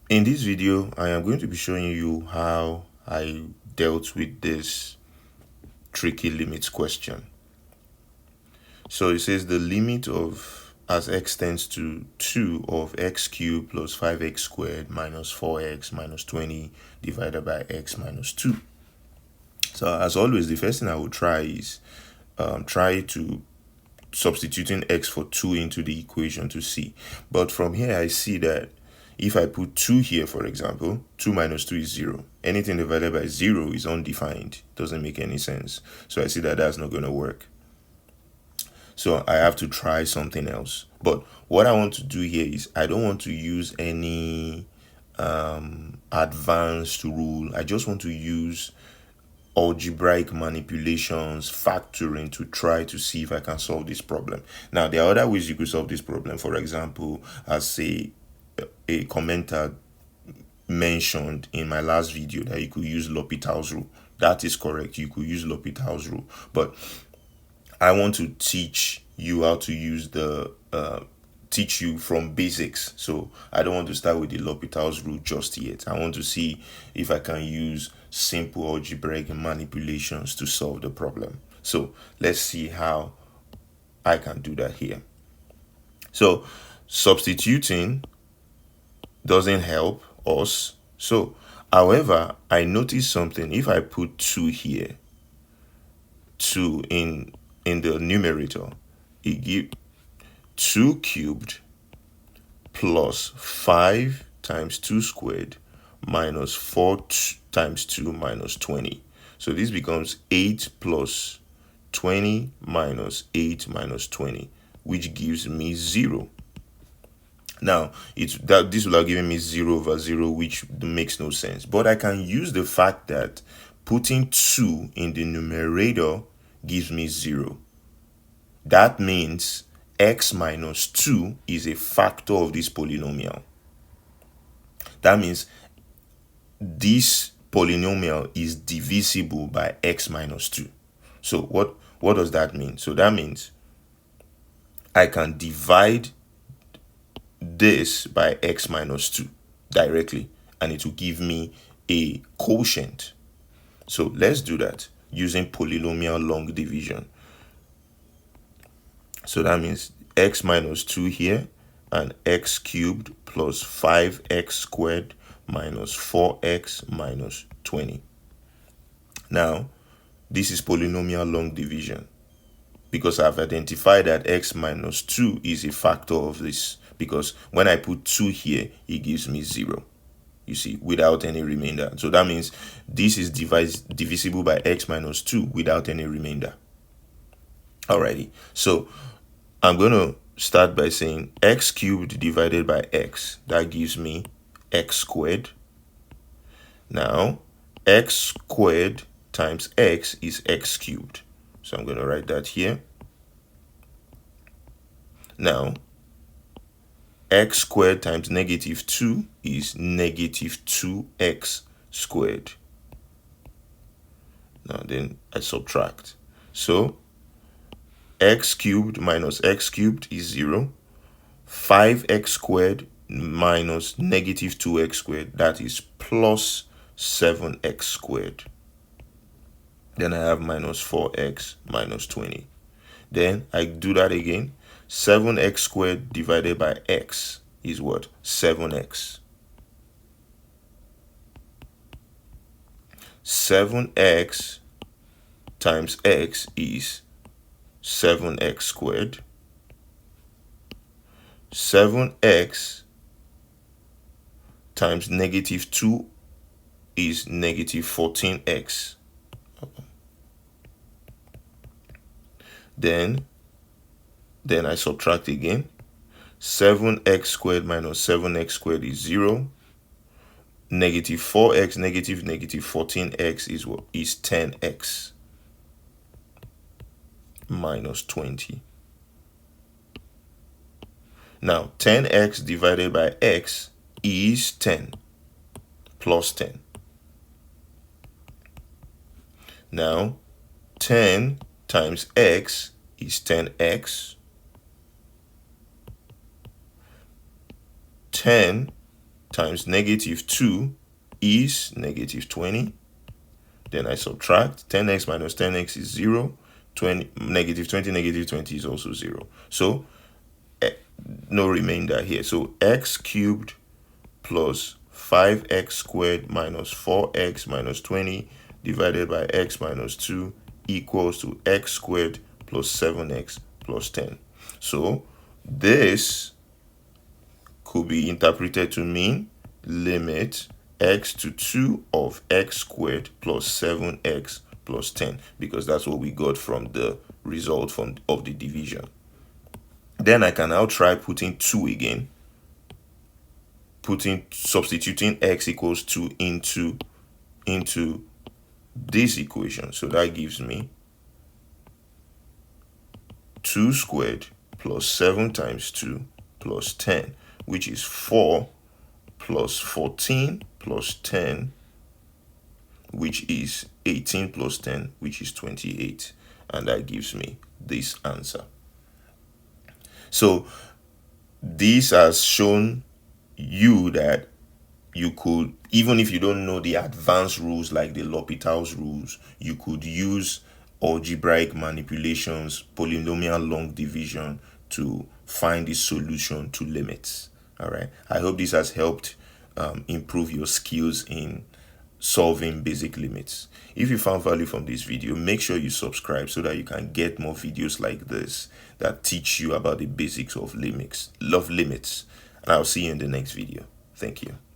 In this video, I am going to be showing you how I dealt with this tricky limits question. So it says the limit of as x tends to 2 of x cubed plus 5x squared minus 4x minus 20 divided by x minus 2. So as always, the first thing I will try is try to substituting x for 2 into the equation to see. But from here, I see that if I put 2 here, for example, 2 minus 2 is 0. Anything divided by 0 is undefined. Doesn't make any sense. So I see that that's not going to work. So I have to try something else. But what I want to do here is I don't want to use any advanced rule. I just want to use algebraic manipulations, factoring, to try to see if I can solve this problem. Now, there are other ways you could solve this problem. For example, as a commenter mentioned in my last video, that you could use L'Hopital's rule. That is correct. You could use L'Hopital's rule. But I want to teach you how to use the teach you from basics. So I don't want to start with the L'Hopital's rule just yet. I want to see if I can use simple algebraic manipulations to solve the problem. So let's see how I can do that here. So substituting doesn't help us. So however, I noticed something. If I put 2 here, 2 in the numerator, it gives 2 cubed plus 5 times 2 squared minus 4 times 2 minus 20. So this becomes 8 plus 20 minus 8 minus 20, which gives me 0. Now, this will have given me 0 over 0, which makes no sense. But I can use the fact that putting 2 in the numerator gives me 0. That means x minus 2 is a factor of this polynomial. That means this polynomial is divisible by x minus 2. So what does that mean? So that means I can divide this by x minus 2 directly, and it will give me a quotient. So let's do that using polynomial long division. So that means x minus 2 here, and x cubed plus 5x squared minus 4x minus 20. Now, this is polynomial long division because I've identified that x minus 2 is a factor of this, because when I put 2 here, it gives me 0. You see, without any remainder. So that means this is divisible by x minus 2 without any remainder. Alrighty, so I'm going to start by saying x cubed divided by x. That gives me x squared. Now, x squared times x is x cubed. So I'm going to write that here. Now, x squared times negative 2 is negative 2x squared. Now then I subtract. So x cubed minus x cubed is 0. 5x squared minus negative 2x squared, that is plus 7x squared. Then I have minus 4x minus 20. Then I do that again. 7x squared divided by x is what? 7x. 7x times x is 7x squared. 7x times negative 2 is negative 14x. Then I subtract again. 7x squared minus 7x squared is 0. Negative 4x negative 14x is what? Is 10x minus 20. Now 10x divided by x is 10 plus 10. Now 10 times x is 10x. 10 times negative 2 is negative 20. Then I subtract 10x minus 10x is 0. 20 negative 20 negative 20 is also 0. So no remainder here. So x cubed plus 5x squared minus 4x minus 20 divided by x minus 2 equals to x squared plus 7x plus 10. So this could be interpreted to mean limit x to 2 of x squared plus 7x plus 10, because that's what we got from the result of the division. Then I can now try putting 2 again, substituting x equals 2 into this equation. So that gives me 2 squared plus 7 times 2 plus 10, which is 4 plus 14 plus 10, which is 18 plus 10, which is 28. And that gives me this answer. So this has shown you that you could, even if you don't know the advanced rules like the L'Hopital's rules, you could use algebraic manipulations, polynomial long division to find the solution to limits. All right. I hope this has helped improve your skills in solving basic limits. If you found value from this video, make sure you subscribe so that you can get more videos like this that teach you about the basics of limits. And I'll see you in the next video. Thank you.